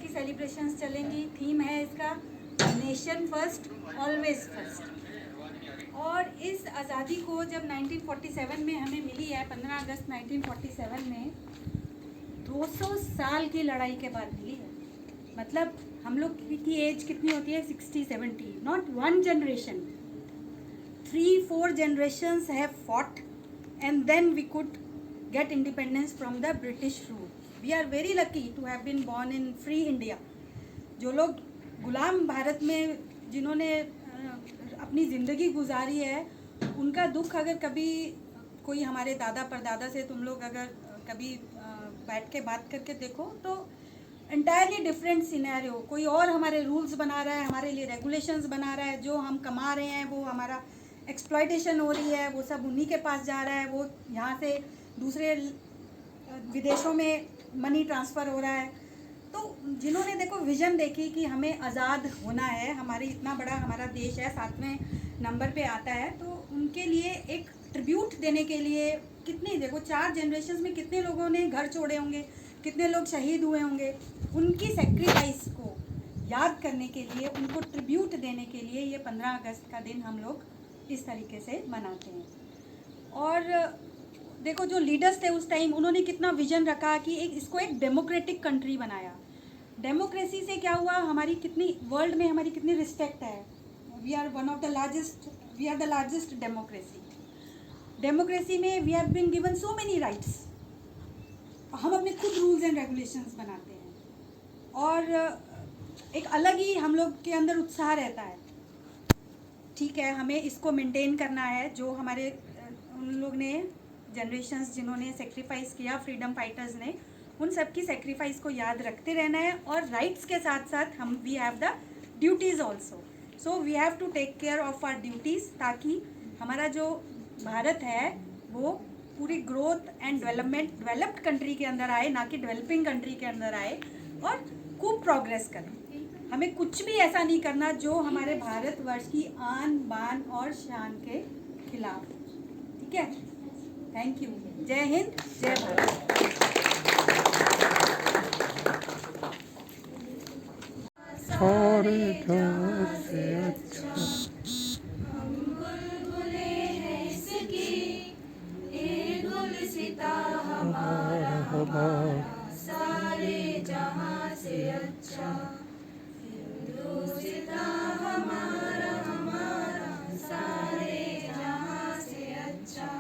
की सेलिब्रेशंस चलेंगी। थीम है इसका नेशन फर्स्ट ऑलवेज फर्स्ट। और इस आज़ादी को जब 1947 में हमें मिली है, 15 अगस्त 1947 में 200 साल की लड़ाई के बाद मिली है। मतलब हम लोग की एज कितनी होती है, 60-70, not one generation, 3-4 generations have fought and then we could get independence from the British rule. We are very lucky to have been born in free India. जो लोग गुलाम भारत में जिन्होंने अपनी ज़िंदगी गुजारी है, उनका दुख अगर कभी कोई हमारे दादा परदादा से तुम लोग अगर कभी बैठ के बात करके देखो तो एंटायरली डिफरेंट सिनेरियो। कोई और हमारे रूल्स बना रहा है, हमारे लिए रेगुलेशंस बना रहा है, जो हम कमा रहे हैं वो हमारा एक्सप्लॉयटेशन हो रही है, वो सब उन्हीं के पास जा रहा है, वो यहाँ से दूसरे विदेशों में मनी ट्रांसफ़र हो रहा है। तो जिन्होंने देखो विज़न देखी कि हमें आज़ाद होना है, हमारे इतना बड़ा हमारा देश है, 7वें नंबर पे आता है, तो उनके लिए एक ट्रिब्यूट देने के लिए कितनी देखो 4 जनरेशन्स में कितने लोगों ने घर छोड़े होंगे, कितने लोग शहीद हुए होंगे, उनकी सेक्रीफाइस को याद करने के लिए, उनको ट्रिब्यूट देने के लिए ये 15 अगस्त का दिन हम लोग इस तरीके से मनाते हैं। और देखो जो लीडर्स थे उस टाइम, उन्होंने कितना विजन रखा कि इसको एक डेमोक्रेटिक कंट्री बनाया। डेमोक्रेसी से क्या हुआ, हमारी कितनी वर्ल्ड में हमारी कितनी रिस्पेक्ट है। We are the largest democracy. Democracy में we have been given so many rights. हम अपने खुद रूल्स एंड रेगुलेशंस बनाते हैं और एक अलग ही हम लोग के अंदर उत्साह रहता है। ठीक है, हमें इसको मेंटेन करना है। जो हमारे उन लोग ने जनरेशन्स जिन्होंने सेक्रीफाइस किया, फ्रीडम फाइटर्स ने, उन सब की सेक्रीफाइस को याद रखते रहना है। और राइट्स के साथ साथ हम we have the duties also. So we have to take care of our duties, ताकि हमारा जो भारत है वो पूरी ग्रोथ एंड डेवलप्ड कंट्री के अंदर आए, ना कि डेवलपिंग कंट्री के अंदर आए, और खूब प्रोग्रेस करें। हमें कुछ भी ऐसा नहीं करना जो हमारे भारतवर्ष की आन बान और शान के खिलाफ। ठीक है, थैंक यू। जय हिंद, जय भारत। सारे जहां से अच्छा हम बुलबुले हैं इसकी, ये गुलसिता हमारा हमारा, सारे जहां से अच्छा। हिंदुस्ता हमारा हमारा, सारे जहां से अच्छा।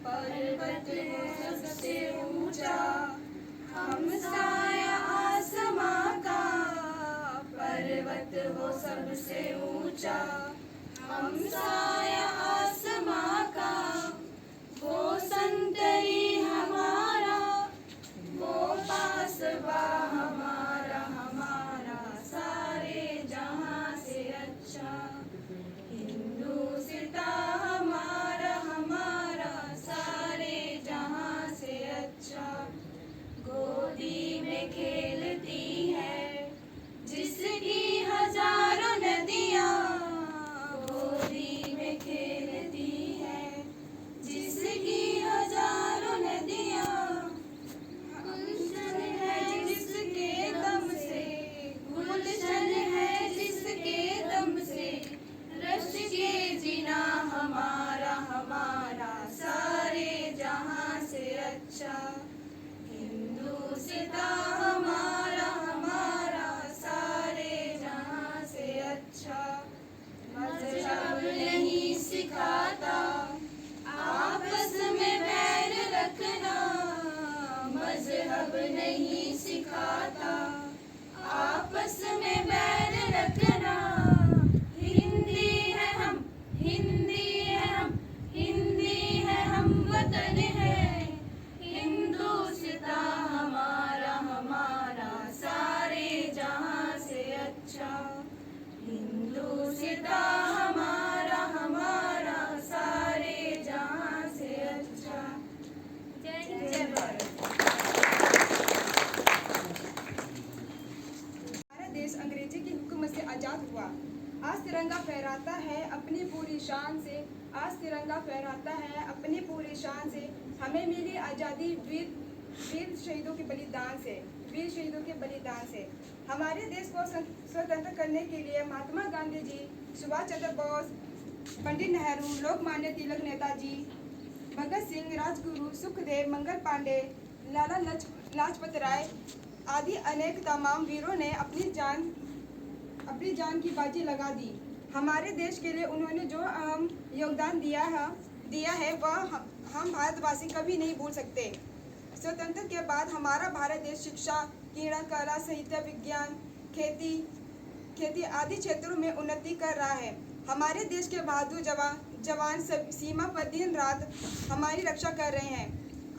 पर्वत है सबसे ऊंचा, हम साया आसमां का। पर्वत हो सबसे ऊंचा, हम साया आसमां का। वो संतरी हमारा, वो पासबा हमारा हमारा, सारे जहां से अच्छा। हिंदुस्ता हमारा हमारा, सारे जहां से अच्छा। गोदी में खेलती है जिसकी हजारों नदियाँ, गोदी में खेलती है जिसकी हजारों नदियाँ। गुलशन है जिसके दम से, गुलशन है जिसके दम से, रश के जीना हमारा हमारा, सारे जहां से अच्छा। हिंदुस्ता हमारा हमारा, सारे जहां से अच्छा। मजहब नहीं सिखाता आपस में बैर रखना, मजहब नहीं सिखाता आपस में बैर रखना। हिंदी है हम, हिंदी है हम, हिंदी है हम, वतन है हिंदुस्ता हमारा हमारा, सारे जहां से अच्छा। हिंदुस्ता हमारा हमारा, सारे जहां से अच्छा। जय भारत। हमारा देश अंग्रेजी की हुकूमत से आज़ाद हुआ। आज तिरंगा फहराता है अपनी पूरी शान से, आज तिरंगा फहराता है अपनी पूरी शान से। हमें मिली आज़ादी वीर वीर शहीदों के बलिदान से हमारे देश को स्वतंत्र करने के लिए महात्मा गांधी जी, सुभाष चंद्र बोस, पंडित नेहरू, लोकमान्य तिलक, नेताजी भगत सिंह, राजगुरु, सुखदेव, मंगल पांडे, लाला लाजपत राय आदि अनेक तमाम वीरों ने अपनी जान की बाजी लगा दी। हमारे देश के लिए उन्होंने जो अहम योगदान दिया है वह हम भारतवासी कभी नहीं भूल सकते। स्वतंत्र के बाद हमारा भारत देश शिक्षा, क्रीड़ा, कला, साहित्य, विज्ञान, खेती आदि क्षेत्रों में उन्नति कर रहा है। हमारे देश के बहादुर जवान सीमा पर दिन रात हमारी रक्षा कर रहे हैं।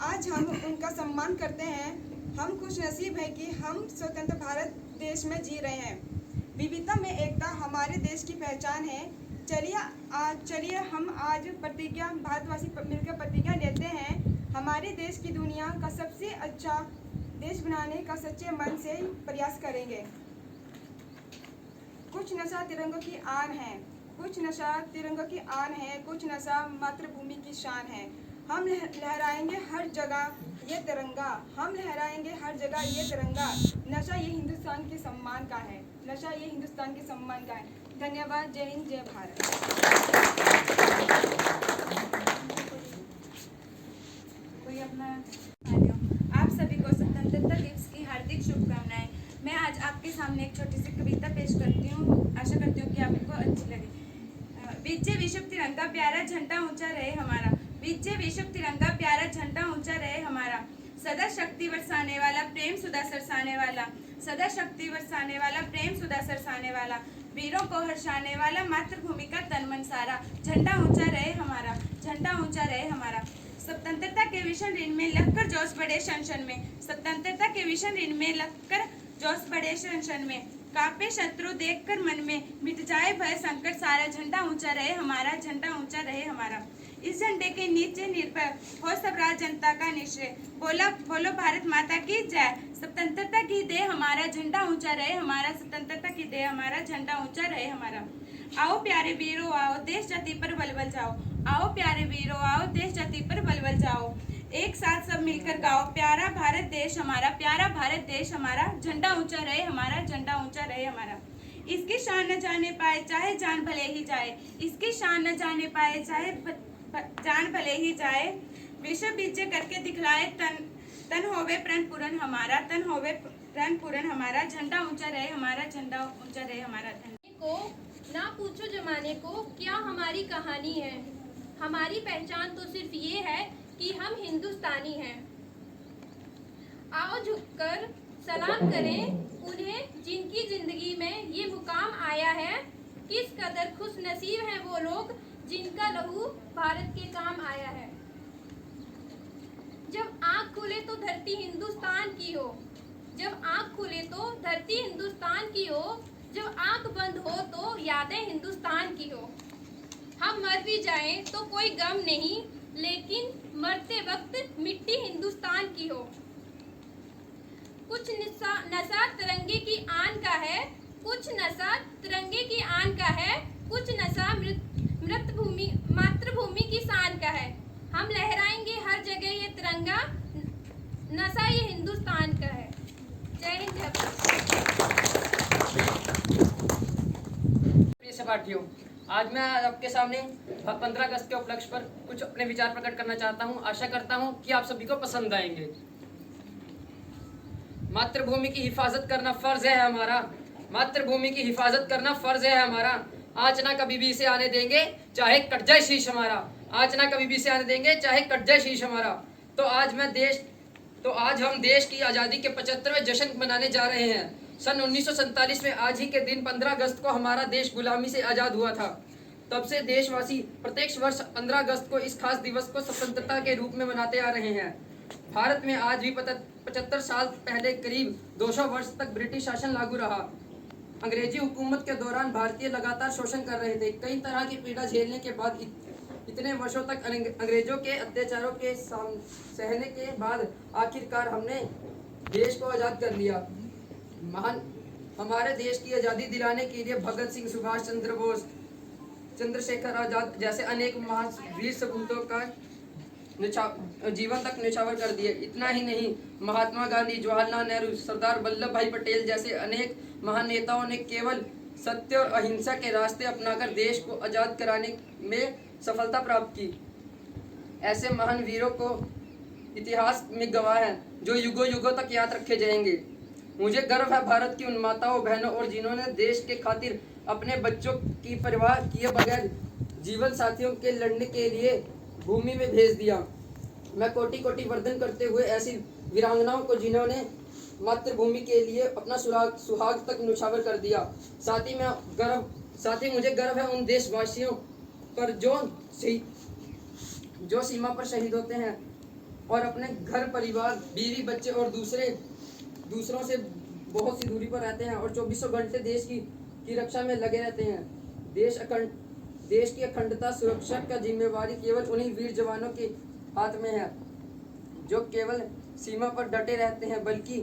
आज हम उनका सम्मान करते हैं। हम खुशनसीब हैं कि हम स्वतंत्र भारत देश में जी रहे हैं। विविधता में एकता हमारे देश की पहचान है। चलिए हम आज भारतवासी मिलकर प्रतिज्ञा लेते हैं, हमारे देश की दुनिया का सबसे अच्छा देश बनाने का सच्चे मन से प्रयास करेंगे। कुछ नशा तिरंगों की आन है, कुछ नशा मातृभूमि की शान है। हम लहराएंगे हर जगह ये तिरंगा, नशा ये हिंदुस्तान के सम्मान का है, धन्यवाद। जय हिंद, जय भारत। कोई अपना आप सभी को स्वतंत्रता दिवस की हार्दिक शुभकामनाएं। मैं आज आपके सामने एक छोटी सी कविता पेश करती हूँ। आशा करती हूँ कि आपको अच्छी लगे। विजय विश्व तिरंगा प्यारा झंडा ऊंचा रहे हमारा, विजय विश्व तिरंगा प्यारा झंडा ऊंचा रहे हमारा। सदा शक्ति बरसाने वाला, प्रेम सुधा सरसाने वाला, सदा शक्ति बरसाने वाला, प्रेम सुधा सरसाने वाला, वीरों को हर्षाने वाला, मातृभूमि का तन मन सारा। झंडा ऊंचा रहे हमारा, झंडा ऊंचा रहे हमारा। स्वतंत्रता के विशन ऋण में लगकर जोश बढ़े शन में, स्वतंत्रता के विशन ऋण में लगकर जोश बढ़े शन में। कापे शत्रु देखकर मन में, मिट जाए भय संकट सारा। झंडा ऊंचा रहे हमारा, झंडा ऊंचा रहे हमारा। इस झंडे के नीचे निर्भय हो सब राज जनता का निश्चय। बोलो भारत माता की जय। स्वतंत्रता की दे हमारा, झंडा ऊंचा रहे हमारा, स्वतंत्रता की दे हमारा, झंडा ऊंचा रहे हमारा। आओ प्यारे वीरों आओ, देश जाति पर बलबल जाओ। आओ प्यारे वीरों आओ, देश जाति पर बलबल जाओ। एक साथ सब मिलकर गाओ, प्यारा भारत देश हमारा, प्यारा भारत देश हमारा। झंडा ऊंचा रहे हमारा, झंडा ऊंचा रहे हमारा। इसकी शान न जाने पाए चाहे जान भले ही जाए, इसकी शान न जाने पाए चाहे जान भले ही जाए। विश्व विजय करके दिखलाए तन होवे प्रण पूरन हमारा, तन होवे प्रण पूरन हमारा। झंडा ऊंचा रहे हमारा, झंडा ऊंचा रहे हमारा। को ना पूछो जमाने को क्या हमारी कहानी है, हमारी पहचान तो सिर्फ ये है कि हम हिंदुस्तानी हैं। आओ झुककर सलाम करें उन्हें जिनकी जिंदगी में ये मुकाम आया है। किस कदर खुश नसीब हैं वो लोग जिनका लहू भारत के काम आया है। जब आँख खुले तो धरती हिंदुस्तान की हो, जब आँख खुले तो धरती हिंदुस्तान की हो, जब आँख बंद हो तो यादें हिंदुस्तान की हो। हम मर भी जाएं तो कोई गम नहीं, लेकिन मरते वक्त मिट्टी हिंदुस्तान की हो। कुछ नशा तिरंगे की आन का है, कुछ नशा तिरंगे की आन का है, कुछ नशा मातृभूमि की शान का है। हम लहराएंगे हर जगह ये तिरंगा, नशा ये हिंदुस्तान का है। जय हिंद, जय भारत। प्रिय सहपाठियों, आज मैं आपके सामने 15 अगस्त के उपलक्ष्य पर कुछ अपने विचार प्रकट करना चाहता हूं। आशा करता हूं कि आप सभी को पसंद आएंगे। मातृभूमि की हिफाजत करना फर्ज है हमारा, मातृभूमि की हिफाजत करना फर्ज है हमारा। आज ना कभी भी इसे आने देंगे चाहे कट जाए शीश हमारा, आज ना कभी भी इसे आने देंगे चाहे कट जाए शीश हमारा। तो आज हम देश की आज़ादी के 75वें जश्न मनाने जा रहे हैं। सन 1947 में आज ही के दिन 15 अगस्त को हमारा देश गुलामी से आज़ाद हुआ था। तब से देशवासी प्रत्येक वर्ष 15 अगस्त को इस खास दिवस को स्वतंत्रता के रूप में मनाते आ रहे हैं। भारत में आज भी 75 साल पहले करीब 200 वर्ष तक ब्रिटिश शासन लागू रहा। अंग्रेजी हुकूमत के दौरान भारतीय लगातार शोषण कर रहे थे। कई तरह की पीड़ा झेलने के बाद इतने वर्षों तक अंग्रेजों के अत्याचारों के सहने के बाद आखिरकार हमने देश को आज़ाद कर लिया। हमारे देश की आज़ादी दिलाने के लिए भगत सिंह, सुभाष चंद्र बोस, चंद्रशेखर आजाद जैसे अनेक महावीर सपूतों का जीवन तक न्यौछावर कर दिए। इतना ही नहीं, महात्मा गांधी, जवाहरलाल नेहरू, सरदार वल्लभ भाई पटेल जैसे अनेक महान नेताओं ने केवल सत्य और अहिंसा के रास्ते अपनाकर देश को आज़ाद कराने में सफलता प्राप्त की। ऐसे महान वीरों को इतिहास में गवाह है जो युगों युगों तक याद रखे जाएंगे। मुझे गर्व है भारत की उन माताओं बहनों और जिन्होंने देश के खातिर अपने बच्चों की परवाह किए बगैर जीवन साथियों के लड़ने के लिए भूमि में भेज दिया। मैं कोटि कोटि वंदन करते हुए ऐसी वीरांगनाओं को जिन्होंने मातृभूमि के लिए अपना सुहाग तक न्यौछावर कर दिया। साथ ही मुझे गर्व है उन देशवासियों पर जो सीमा पर शहीद होते हैं और अपने घर परिवार, बीवी, बच्चे और दूसरों से बहुत सी दूरी पर रहते हैं और 24 घंटे देश की रक्षा में लगे रहते हैं। देश की अखंडता सुरक्षा का जिम्मेवारी केवल उन्हीं वीर जवानों के हाथ में है जो केवल सीमा पर डटे रहते हैं बल्कि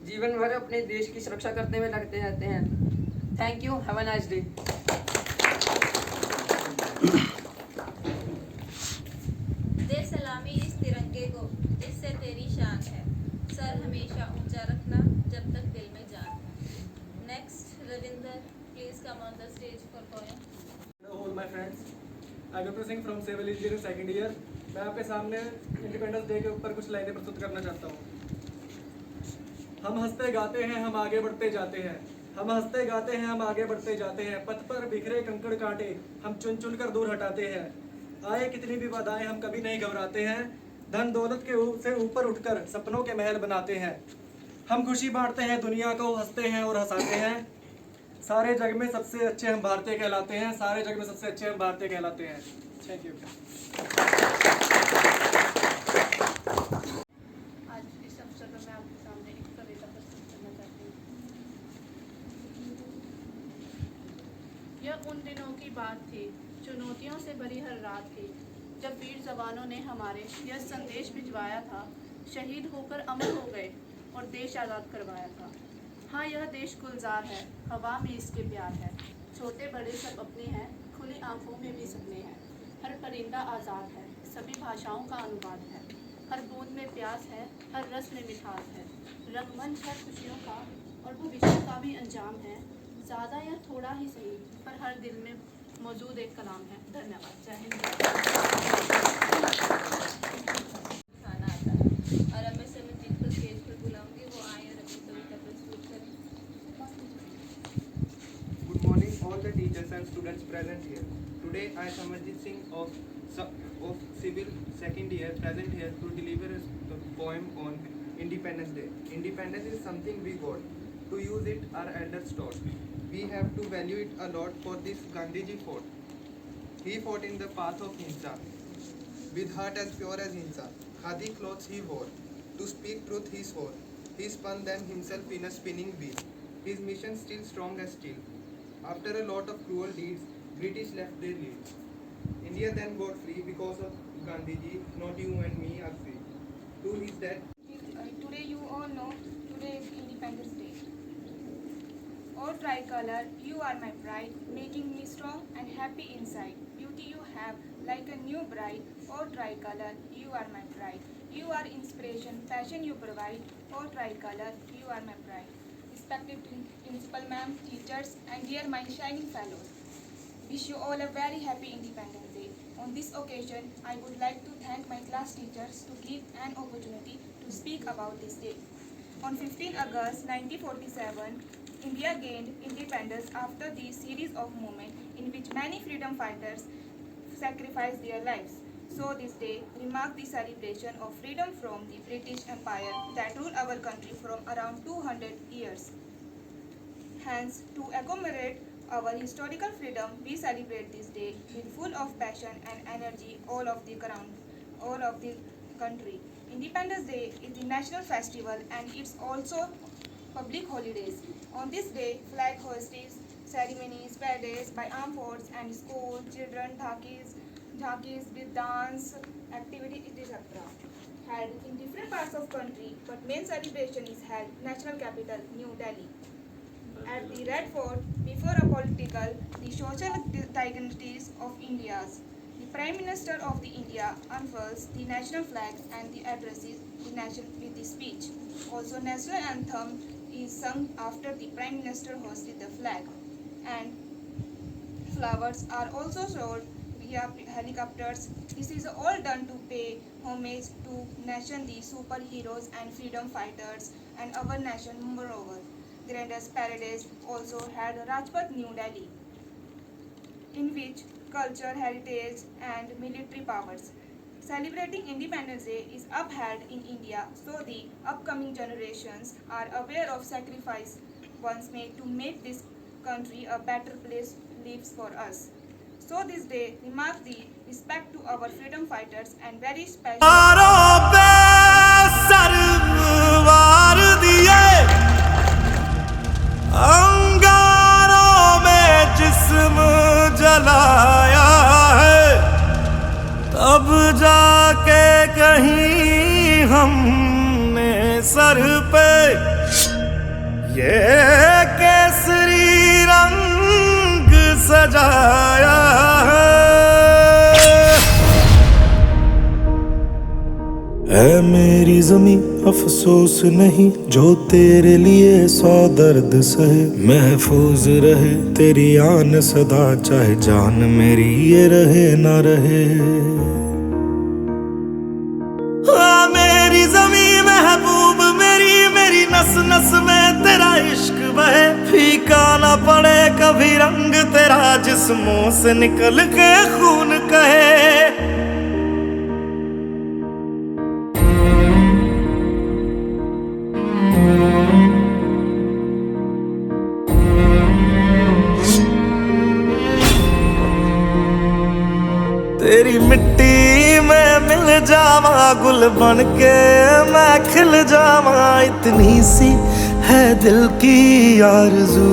जीवन भर अपने देश की सुरक्षा करने में लगते रहते हैं। Thank you, have a nice day. दे सलामी इस तिरंगे को जिससे तेरी शान है, सर हमेशा ऊंचा रखना जब तक दिल में जान है। Next Ravinder, please come on the stage for poem. All my friends, आगतु Singh from civil engineering second year. मैं आपके सामने इंडिपेंडेंस डे के ऊपर कुछ लाइनें प्रस्तुत करना चाहता हूँ। हम हंसते गाते हैं, हम आगे बढ़ते जाते हैं। हम हंसते गाते हैं, हम आगे बढ़ते जाते हैं। पथ पर बिखरे कंकड़ कांटे हम चुन चुन कर दूर हटाते हैं। आए कितनी भी बाधाएं हम कभी नहीं घबराते हैं। धन दौलत के से ऊपर उठकर सपनों के महल बनाते हैं। हम खुशी बांटते हैं, दुनिया को हंसते हैं और हंसाते हैं। सारे जग में सबसे अच्छे हम भारतीय कहलाते हैं। सारे जग में सबसे अच्छे हम भारतीय कहलाते हैं। Thank you. आज इस अवसर पर मैं आपके सामने एक कविता प्रस्तुत करना चाहती हूँ। यह उन दिनों की बात थी, चुनौतियों से भरी हर रात थी, जब वीर जवानों ने हमारे यह संदेश भिजवाया था, शहीद होकर अमर हो गए और देश आज़ाद करवाया था। हाँ, यह देश गुलजार है, हवा में इसके प्यार है, छोटे बड़े सब अपने हैं, खुली आंखों में भी सपने हैं। हर परिंदा आज़ाद है, सभी भाषाओं का अनुवाद है, हर बूंद में प्यास है, हर रस में मिठास है। रंगमंच है खुशियों का और भविष्य का भी अंजाम है, ज़्यादा या थोड़ा ही सही पर हर दिल में मौजूद एक कलाम है। धन्यवाद। जय हिंद। खाना आता है और अब मैं सिमरजीत को स्टेज पर बुलाऊंगी, वो आए और अपनी कविता प्रस्तुत करें। Good morning, all the teachers and students present here. Today, I, Samarjit Singh of Civil Second Year, present here to deliver a poem on Independence Day. Independence is something we got. To use it, our elders taught. We have to value it a lot. For this, Gandhiji fought. He fought in the path of Hinsa, with heart as pure as Hinsa. Khadi clothes he wore. To speak truth he swore. He spun them himself in a spinning wheel. His mission still strong as steel. After a lot of cruel deeds, British left their lead. India then got free because of Gandhiji. Not you and me are free. To his death. Today you all know, today is Independence Day. Oh tricolor, you are my pride, making me strong and happy inside. Beauty you have, like a new bride. Oh tricolor, you are my pride. You are inspiration, passion you provide. Oh tricolor, you are my pride. Respected principal ma'am, teachers, and dear my shining fellows, wish you all a very happy Independence Day. On this occasion, I would like to thank my class teachers to give an opportunity to speak about this day. On 15 August 1947, India gained independence after the series of movements in which many freedom fighters sacrificed their lives. So this day remarks the celebration of freedom from the British Empire that ruled our country from around 200 years. Hence, to commemorate our historical freedom, we celebrate this day with full of passion and energy all of the country. Independence Day is the national festival and it's also public holidays. On this day, flag hoisting ceremonies, parades by armed forces and school children, jhakis with dance, activity, etc. held in different parts of country, but main celebration is held national capital, New Delhi. At the Red Fort, before a political, the social dignities of India's. The Prime Minister of the India unfurls the national flag and the addresses the nation with the speech. Also, national anthem is sung after the Prime Minister hoisted the flag, and flowers are also sold via helicopters. This is all done to pay homage to nation, the superheroes and freedom fighters, and our nation. Moreover, grandest parades also had Rajpath, New Delhi, in which culture, heritage, and military powers. Celebrating Independence Day is upheld in India so the upcoming generations are aware of sacrifice once made to make this country a better place lives for us. So this day remarks the respect to our freedom fighters and very special. अंगारों में जिस्म जलाया है, तब जाके कहीं हमने sir पे ये केसरी रंग सजाया है। ऐ मेरी ज़मीं अफसोस नहीं जो तेरे लिए 100 दर्द सहे, महफूज रहे तेरी आन सदा चाहे जान मेरी ये रहे ना रहे। मेरी ज़मीं महबूब मेरी, मेरी नस नस में तेरा इश्क बहे, फीका ना पड़े कभी रंग तेरा जिस्मों से निकल के खून कहे। तेरी मिट्टी में मिल जावा गुल बन के मैं खिल जावा, इतनी सी है दिल की आरज़ू।